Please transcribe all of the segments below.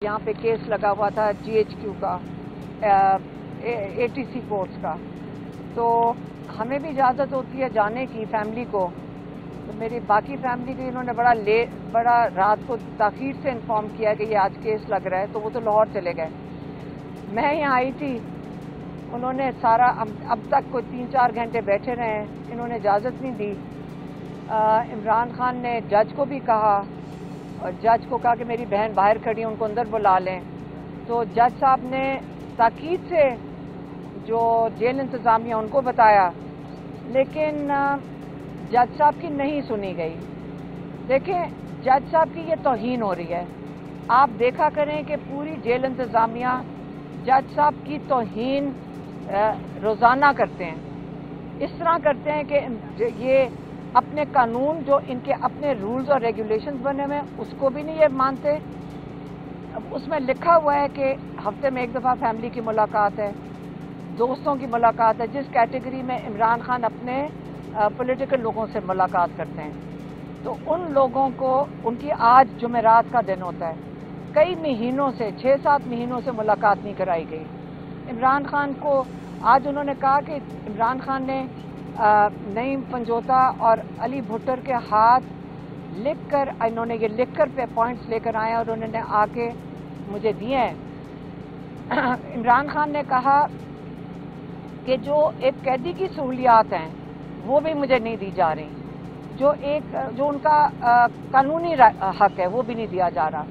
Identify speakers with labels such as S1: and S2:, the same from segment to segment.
S1: यहाँ पे केस लगा हुआ था GHQ का, ATC कोर्ट्स का, तो हमें भी इजाज़त होती है जाने की फैमिली को। तो मेरी बाकी फैमिली को इन्होंने बड़ा रात को ताख़ीर से इन्फॉर्म किया कि ये आज केस लग रहा है, तो वो तो लाहौर चले गए। मैं यहाँ आई थी, उन्होंने सारा अब तक कोई 3-4 घंटे बैठे रहे, इन्होंने इजाज़त नहीं दी। इमरान खान ने जज को भी कहा और जज को कहा कि मेरी बहन बाहर खड़ी है, उनको अंदर बुला लें। तो जज साहब ने ताकीद से जो जेल इंतज़ामिया उनको बताया, लेकिन जज साहब की नहीं सुनी गई। देखें, जज साहब की ये तौहीन हो रही है। आप देखा करें कि पूरी जेल इंतज़ामिया जज साहब की तौहीन रोज़ाना करते हैं। इस तरह करते हैं कि ये अपने कानून, जो इनके अपने रूल्स और रेगुलेशंस बने हुए हैं, उसको भी नहीं ये मानते। उसमें लिखा हुआ है कि हफ्ते में एक दफ़ा फैमिली की मुलाकात है, दोस्तों की मुलाकात है, जिस कैटेगरी में इमरान खान अपने पॉलिटिकल लोगों से मुलाकात करते हैं। तो उन लोगों को, उनकी आज जुमेरात का दिन होता है, कई महीनों से 6-7 महीनों से मुलाकात नहीं कराई गई। इमरान खान को आज उन्होंने कहा कि इमरान खान ने नईम पंजोता और अली भुट्टर के हाथ लिखकर, इन्होंने ये लिखकर पे पॉइंट्स लेकर आए और उन्होंने आके मुझे दिए हैं। इमरान खान ने कहा कि जो एक कैदी की सहूलियात हैं वो भी मुझे नहीं दी जा रही, जो उनका कानूनी हक है वो भी नहीं दिया जा रहा।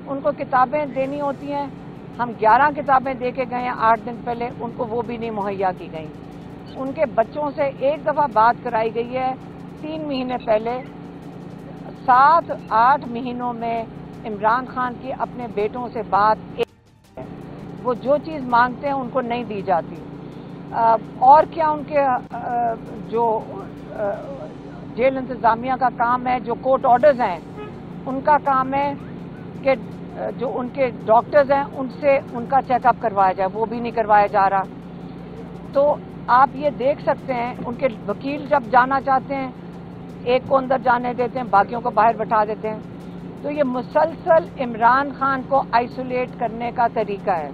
S1: उनको किताबें देनी होती हैं, हम 11 किताबें दे के गए हैं 8 दिन पहले, उनको वो भी नहीं मुहैया की गई। उनके बच्चों से एक दफ़ा बात कराई गई है 3 महीने पहले। 7-8 महीनों में इमरान खान की अपने बेटों से बात एक है, वो जो चीज़ मांगते हैं उनको नहीं दी जाती। और क्या उनके जो जेल इंतज़ामिया का काम है, जो कोर्ट ऑर्डर्स हैं उनका काम है कि जो उनके डॉक्टर्स हैं उनसे उनका चेकअप करवाया जाए, वो भी नहीं करवाया जा रहा। तो आप ये देख सकते हैं, उनके वकील जब जाना चाहते हैं एक को अंदर जाने देते हैं, बाकियों को बाहर बैठा देते हैं। तो ये मुसलसल इमरान खान को आइसोलेट करने का तरीका है।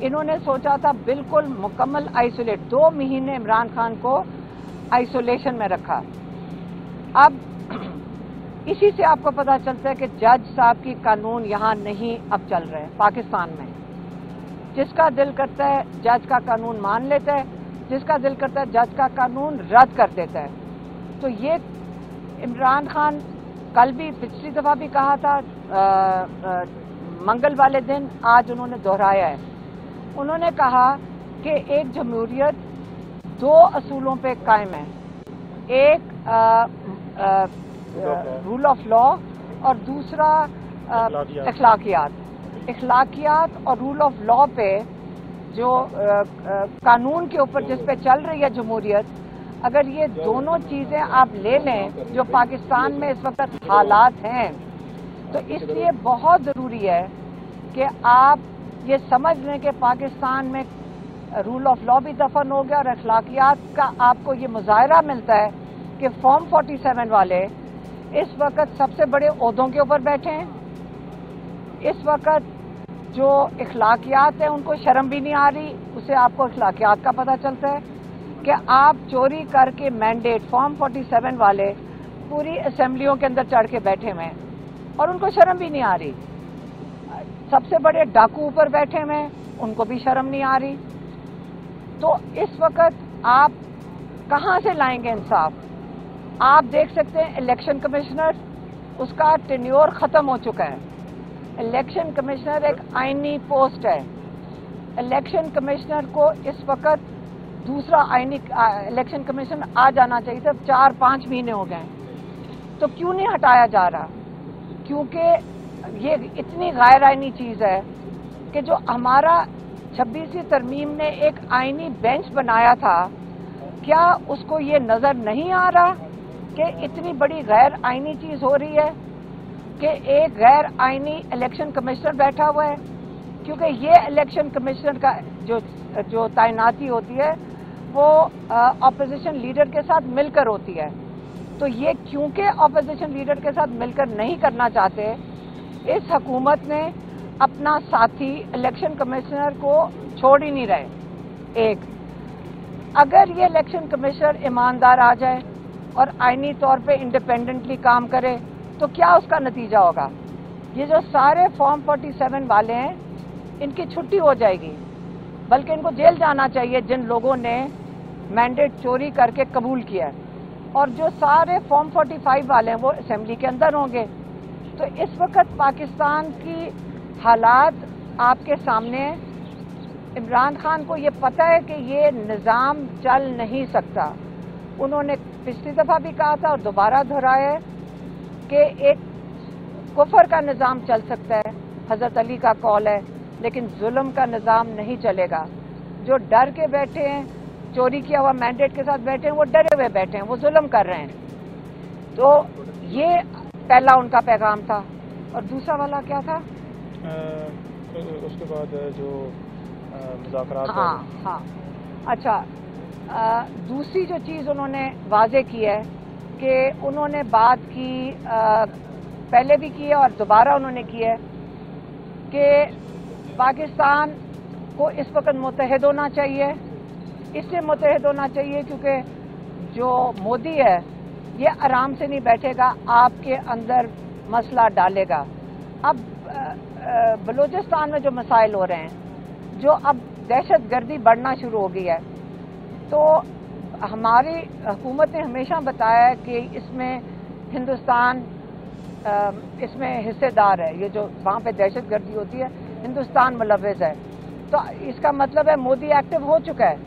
S1: इन्होंने सोचा था बिल्कुल मुकम्मल आइसोलेट, 2 महीने इमरान खान को आइसोलेशन में रखा। अब इसी से आपको पता चलता है कि जज साहब की कानून यहाँ नहीं अब चल रहे हैं पाकिस्तान में। जिसका दिल करता है जज का कानून मान लेता है, जिसका दिल करता है जज का कानून रद्द कर देता है। तो ये इमरान खान कल भी, पिछली दफ़ा भी कहा था, मंगल वाले दिन आज उन्होंने दोहराया है। उन्होंने कहा कि एक जमहूरियत 2 असूलों पे कायम है, एक रूल ऑफ लॉ और दूसरा अखलाकियात और रूल ऑफ लॉ पे, जो कानून के ऊपर जिस पे चल रही है जमहूरियत, अगर ये दोनों चीज़ें आप ले लें जो पाकिस्तान में इस वक्त हालात हैं, तो इसलिए बहुत ज़रूरी है कि आप ये समझ लें कि पाकिस्तान में रूल ऑफ लॉ भी दफन हो गया और अखलाकियात का आपको ये मुजाहरा मिलता है कि फॉर्म 47 वाले इस वक्त सबसे बड़े ओहदों के ऊपर बैठे हैं। इस वक्त जो इखलाकियात है उनको शर्म भी नहीं आ रही, उसे आपको इखलाकियात का पता चलता है कि आप चोरी करके मैंडेट फॉर्म 47 वाले पूरी असेंबलियों के अंदर चढ़ के बैठे हुए हैं और उनको शर्म भी नहीं आ रही। सबसे बड़े डाकू ऊपर बैठे हुए हैं, उनको भी शर्म नहीं आ रही। तो इस वक्त आप कहाँ से लाएंगे इंसाफ? आप देख सकते हैं इलेक्शन कमिश्नर, उसका टेन्योर खत्म हो चुका है। इलेक्शन कमिश्नर एक आईनी पोस्ट है। इलेक्शन कमिश्नर को इस वक्त दूसरा आईनी इलेक्शन कमिश्नर आ जाना चाहिए था, 4-5 महीने हो गए, तो क्यों नहीं हटाया जा रहा? क्योंकि ये इतनी गैर आईनी चीज़ है कि जो हमारा 26वीं तरमीम ने एक आईनी बेंच बनाया था, क्या उसको ये नज़र नहीं आ रहा कि इतनी बड़ी गैर आईनी चीज़ हो रही है कि एक गैर आईनी इलेक्शन कमिश्नर बैठा हुआ है? क्योंकि ये इलेक्शन कमिश्नर का जो तैनाती होती है वो अपोजिशन लीडर के साथ मिलकर होती है। तो ये क्योंकि अपोजिशन लीडर के साथ मिलकर नहीं करना चाहते, इस हुकूमत ने अपना साथी इलेक्शन कमिश्नर को छोड़ ही नहीं रहे। एक, अगर ये इलेक्शन कमिश्नर ईमानदार आ जाए और आईनी तौर पे इंडिपेंडेंटली काम करे तो क्या उसका नतीजा होगा? ये जो सारे फॉर्म 47 वाले हैं, इनकी छुट्टी हो जाएगी, बल्कि इनको जेल जाना चाहिए जिन लोगों ने मैंडेट चोरी करके कबूल किया है। और जो सारे फॉर्म 45 वाले हैं वो असेंबली के अंदर होंगे। तो इस वक्त पाकिस्तान की हालात आपके सामने है। इमरान खान को ये पता है कि ये निज़ाम चल नहीं सकता। उन्होंने पिछली दफ़ा भी कहा था और दोबारा दोहराया है कि एक कुफर का निज़ाम चल सकता है, हज़रत अली का कौल है, लेकिन जुल्म का निज़ाम नहीं चलेगा। जो डर के बैठे हैं, चोरी किया हुआ मैंडेट के साथ बैठे हैं, वो डरे हुए बैठे हैं, वो जुल्म कर रहे हैं। तो ये पहला उनका पैगाम था। और दूसरा वाला क्या था?
S2: उसके बाद जो मुज़ाकरात।
S1: हाँ, अच्छा, दूसरी जो चीज़ उन्होंने वाज़े की है कि उन्होंने बात की, पहले भी की है और दोबारा उन्होंने की है कि पाकिस्तान को इस वक्त मुत्तहिद होना चाहिए। इसलिए मुत्तहिद होना चाहिए क्योंकि जो मोदी है ये आराम से नहीं बैठेगा, आपके अंदर मसला डालेगा। अब बलूचिस्तान में जो मसाइल हो रहे हैं, जो अब दहशत गर्दी बढ़ना शुरू हो गई है, तो हमारी हुकूमत ने हमेशा बताया कि इसमें हिंदुस्तान इसमें हिस्सेदार है। ये जो वहाँ पे दहशत गर्दी होती है, हिंदुस्तान मुलव्विज़ है। तो इसका मतलब है मोदी एक्टिव हो चुका है।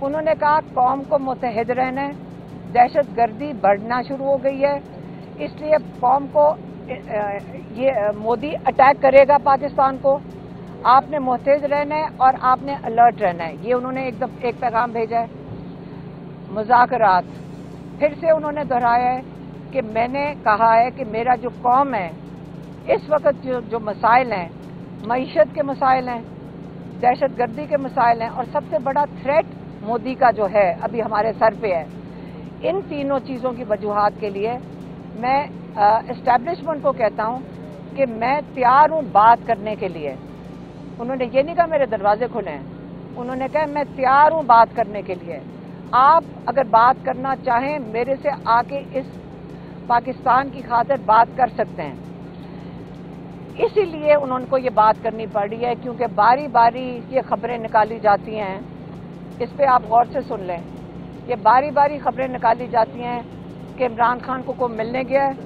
S1: उन्होंने कहा कौम को मुत्तहिद रहना है, दहशत गर्दी बढ़ना शुरू हो गई है, इसलिए कौम को ये मोदी अटैक करेगा पाकिस्तान को, आपने मुत्तहिद रहना है और आपने अलर्ट रहना है। ये उन्होंने एक पैगाम भेजा है। मुज़ाकरात, फिर से उन्होंने दोहराया है कि मैंने कहा है कि मेरा जो कौम है, इस वक्त जो मसाइल हैं, मईशत के मसाइल हैं, दहशत गर्दी के मसाइल हैं, और सबसे बड़ा थ्रेट मोदी का जो है अभी हमारे सर पे है। इन तीनों चीज़ों की वजूहात के लिए मैं एस्टैब्लिशमेंट को कहता हूँ कि मैं तैयार हूँ बात करने के लिए। उन्होंने ये नहीं कहा मेरे दरवाजे खुले हैं, उन्होंने कहा मैं तैयार हूँ बात करने के लिए। आप अगर बात करना चाहें मेरे से आके इस पाकिस्तान की खातिर बात कर सकते हैं। इसीलिए उनको ये बात करनी पड़ी है क्योंकि बारी बारी ये खबरें निकाली जाती हैं, इस पे आप गौर से सुन लें। ये बारी बारी खबरें निकाली जाती हैं कि इमरान खान को कोई मिलने गया है।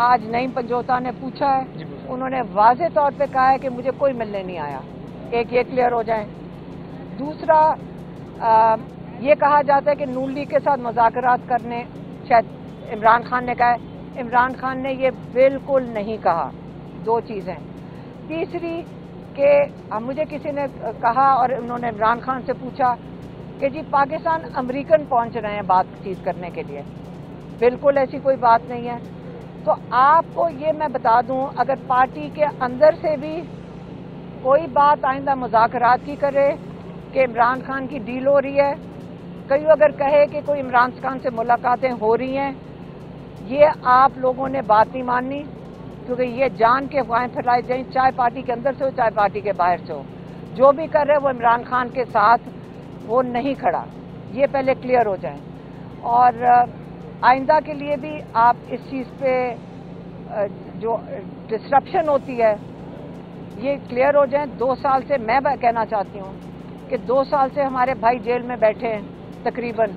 S1: आज नईम पंजोता ने पूछा है, उन्होंने वाज़े तौर पे कहा है कि मुझे कोई मिलने नहीं आया। एक ये क्लियर हो जाए। दूसरा, ये कहा जाता है कि नून लीग के साथ मुज़ाकरात करने शायद इमरान खान ने कहा है। इमरान खान ने ये बिल्कुल नहीं कहा। दो चीज़ें। तीसरी कि मुझे किसी ने कहा और उन्होंने इमरान खान से पूछा कि जी पाकिस्तान अमेरिकन पहुंच रहे हैं बातचीत करने के लिए। बिल्कुल ऐसी कोई बात नहीं है। तो आपको ये मैं बता दूं, अगर पार्टी के अंदर से भी कोई बात आइंदा मुज़ाकरात की करे कि इमरान खान की डील हो रही है, कई अगर कहे कि कोई इमरान खान से मुलाकातें हो रही हैं, ये आप लोगों ने बात नहीं माननी, क्योंकि ये जान के अफवाहें फैलाई जाए, चाहे पार्टी के अंदर से हो चाहे पार्टी के बाहर से हो। जो भी कर रहे वो इमरान खान के साथ वो नहीं खड़ा, ये पहले क्लियर हो जाए। और आइंदा के लिए भी आप इस चीज़ पे जो डिस्ट्रप्शन होती है ये क्लियर हो जाए। 2 साल से मैं कहना चाहती हूँ कि 2 साल से हमारे भाई जेल में बैठे हैं तकरीबन,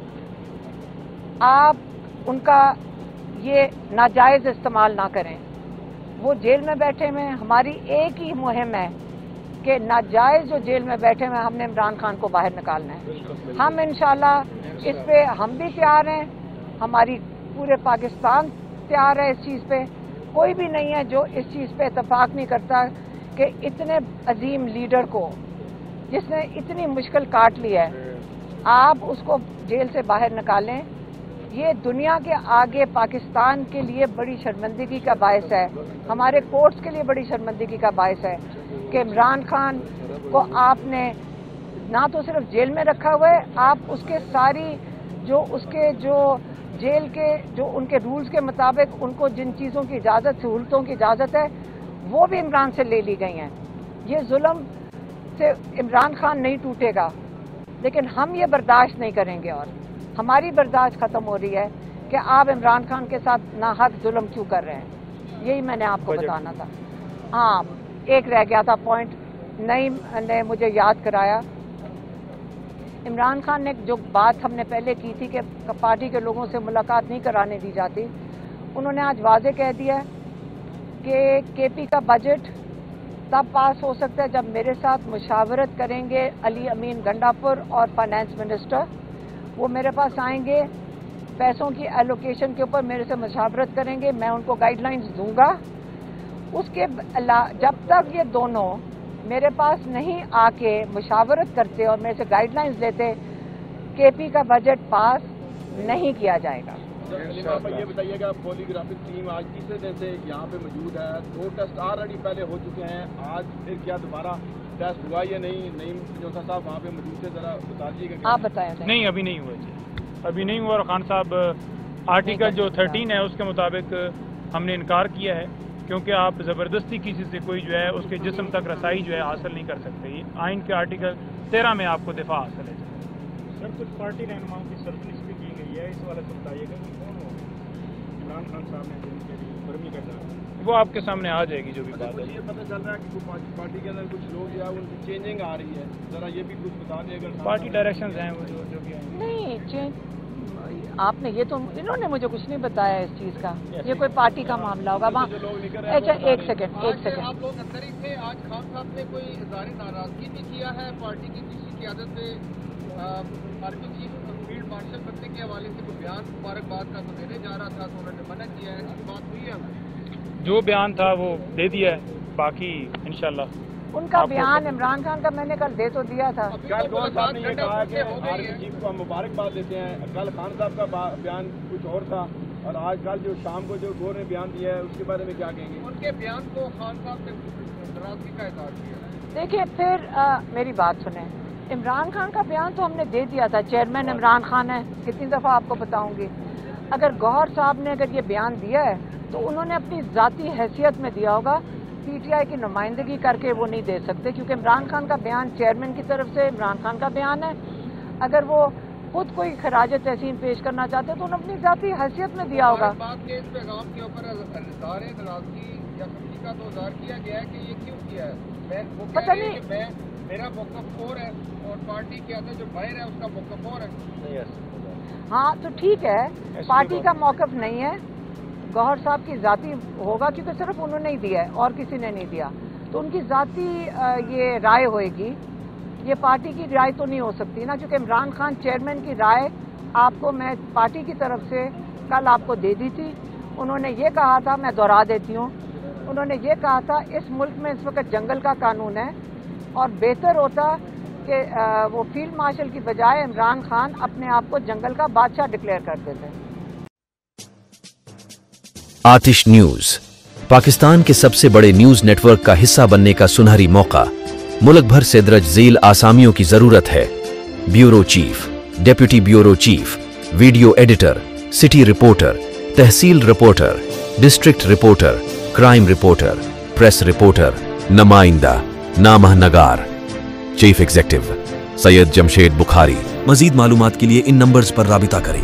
S1: आप उनका ये नाजायज़ इस्तेमाल ना करें। वो जेल में बैठे हुए हैं, हमारी एक ही मुहिम है कि नाजायज़ जो जेल में बैठे हुए हैं हमने इमरान खान को बाहर निकालना है। हम इंशाल्लाह इस पे हम भी तैयार हैं, हमारी पूरे पाकिस्तान तैयार है इस चीज़ पे। कोई भी नहीं है जो इस चीज़ पे इत्तेफाक नहीं करता कि इतने अजीम लीडर को, जिसने इतनी मुश्किल काट ली है, आप उसको जेल से बाहर निकालें। ये दुनिया के आगे पाकिस्तान के लिए बड़ी शर्मिंदगी का बायस है, हमारे कोर्ट्स के लिए बड़ी शर्मिंदगी का बायस है कि इमरान खान को आपने ना तो सिर्फ जेल में रखा हुआ है, आप उसके सारी जो जेल के जो उनके रूल्स के मुताबिक उनको जिन चीज़ों की इजाज़त, सहूलतों की इजाज़त है, वो भी इमरान से ले ली गई हैं। یہ ظلم سے عمران خان نہیں ٹوٹے گا، لیکن ہم یہ برداشت نہیں کریں گے، اور ہماری برداشت ختم ہو رہی ہے کہ آپ عمران خان کے ساتھ ناحق ظلم کیوں کر رہے ہیں۔ یہی میں نے آپ کو بتانا تھا۔ ہاں، ایک رہ گیا تھا پوائنٹ، نعیم نے مجھے یاد کرایا۔ عمران خان نے جو بات ہم نے پہلے کی تھی کہ پارٹی کے لوگوں سے ملاقات نہیں کرانے دی جاتی، انہوں نے آج واضح کہہ دیا کہ کے پی کا بجٹ تب پاس ہو سکتا ہے جب میرے ساتھ مشاورت کریں گے علی امین گنڈاپور اور فائنانس منسٹر۔ وہ میرے پاس آئیں گے، پیسوں کی ایلوکیشن کے اوپر میرے سے مشاورت کریں گے، میں ان کو گائیڈ لائنز دوں گا۔ اس کے جب تک یہ دونوں میرے پاس نہیں آ کے مشاورت کرتے اور میرے سے گائیڈ لائنز لیتے، کے پی کا بجٹ پاس نہیں کیا جائے گا۔
S3: یہ بتائیے گا، پولیگرافک ٹیم آج تیسرے دن سے یہاں پہ موجود ہے، 2 ٹیسٹ آلریڈی پہلے ہو چکے ہیں، آج پھر کیا دوبارہ ٹیسٹ ہوا یا نہیں؟ نعیم جوسا صاحب وہاں پہ موجود تھے، ذرا بتا دیجیے گا۔
S1: آپ بتائیں۔
S2: نہیں، ابھی نہیں ہوا جی، ابھی نہیں ہوا، اور خان صاحب آرٹیکل جو 13 ہے اس کے مطابق ہم نے انکار کیا ہے، کیونکہ آپ زبردستی کسی سے کوئی جو ہے اس کے جسم تک رسائی جو ہے حاصل نہیں کر سکتے۔ یہ آئین کے آرٹیکل 13 میں آپ کو دفاع حاصل ہے۔
S4: سر، کچھ پارٹی رہنماؤں کی سرزنش بھی کی گئی ہے، اس والے سے بتائیے گا کہ کون ہو عمران خان صاحب نے جن کے لیے برمی کا جانا،
S2: وہ آپ کے سامنے آ جائے گی جو بھی بات ہے۔
S3: یہ پتہ چل رہا ہے کہ پارٹی کے اندر کچھ لوگ جو ہے ان کی چینجنگ آ رہی ہے، ذرا یہ بھی کچھ بتا دیں اگر
S2: پارٹی ڈائریکشنز ہیں وہ جو بھی ہیں۔
S1: نہیں، آپ نے یہ تو انہوں نے مجھے کچھ نہیں بتایا اس چیز کا، یہ کوئی پارٹی کا معاملہ ہوگا وہاں۔ اچھا، ایک سیکنڈ۔
S5: آپ لوگ اندر ہی تھے، آج خان صاحب نے کوئی اظہار ناراضگی بھی کیا ہے پارٹی کی کسی قیادت سے، آرمی چیف فیلڈ مارشل بننے کے حوالے سے کوئی بیان مبارکباد کا تو دینے جا رہا تھا تو انہوں نے منع کیا ہے، ایسی بات ہوئی ہے؟
S2: جو بیان تھا وہ دے دیا ہے، باقی انشاءاللہ
S1: ان کا بیان عمران خان کا میں نے کل دے تو دیا تھا۔
S3: کل گورنر صاحب نے یہ کہا کہ آرمی چیف کو ہم مبارکباد دیتے ہیں، کل خان صاحب کا بیان کچھ اور تھا، اور آج کل جو شام کو جو گورنر نے بیان دیا ہے اس کے بارے میں کیا کہیں گے؟
S5: ان کے بیان کو خان صاحب نے ناراضگی کا اظہار کیا۔
S1: دیکھیے، پھر میری بات سنیں، عمران خان کا بیان تو ہم نے دے دیا تھا، چیئرمین عمران خان ہے، کتنی دفعہ آپ کو بتاؤں گی۔ اگر گوہر صاحب نے اگر یہ بیان دیا ہے تو انہوں نے اپنی ذاتی حیثیت میں دیا ہوگا، پی ٹی آئی کی نمائندگی کر کے وہ نہیں دے سکتے، کیونکہ عمران خان کا بیان چیئرمین کی طرف سے عمران خان کا بیان ہے۔ اگر وہ خود کوئی خراج تحسین پیش کرنا چاہتے ہیں تو انہوں نے اپنی ذاتی حیثیت میں دیا ہوگا۔
S5: بات کے اس پیغام کے اوپر اظہار ناراضگی یا خوشی کا تو اظہار کیا گیا ہے کہ یہ کیوں کیا ہے؟ وہ کہہ رہے ہیں کہ میرا موقف اور ہے اور پارٹی کے اندر جو باہر ہے اس کا موقف اور ہے۔
S1: ہاں تو ٹھیک ہے، پارٹی کا موقف نہیں ہے، گوہر صاحب کی ذاتی ہوگا، کیونکہ صرف انہوں نے ہی دیا ہے اور کسی نے نہیں دیا، تو ان کی ذاتی یہ رائے ہوئے گی، یہ پارٹی کی رائے تو نہیں ہو سکتی نا، کیونکہ عمران خان چیئرمین کی رائے آپ کو میں پارٹی کی طرف سے کل آپ کو دے دی تھی۔ انہوں نے یہ کہا تھا، میں دوہرا دیتی ہوں، انہوں نے یہ کہا تھا اس ملک میں اس وقت جنگل کا قانون ہے اور بہتر ہوتا کہ وہ فیلڈ مارشل کی بجائے عمران خان اپنے آپ کو جنگل کا بادشاہ ڈکلیئر کر دیتے۔
S6: آتش نیوز پاکستان کے سب سے بڑے نیوز نیٹ ورک کا حصہ بننے کا سنہری موقع، ملک بھر سے درج ذیل آسامیوں کی ضرورت ہے۔ Bureau chief, deputy bureau chief, video editor, city reporter, تحصیل reporter, district reporter, crime reporter, press reporter, نمائندہ، نامہ نگار۔ Chief executive Syed Jamshed Bukhari. مزید معلومات کے لیے ان نمبرز پر رابطہ کریں۔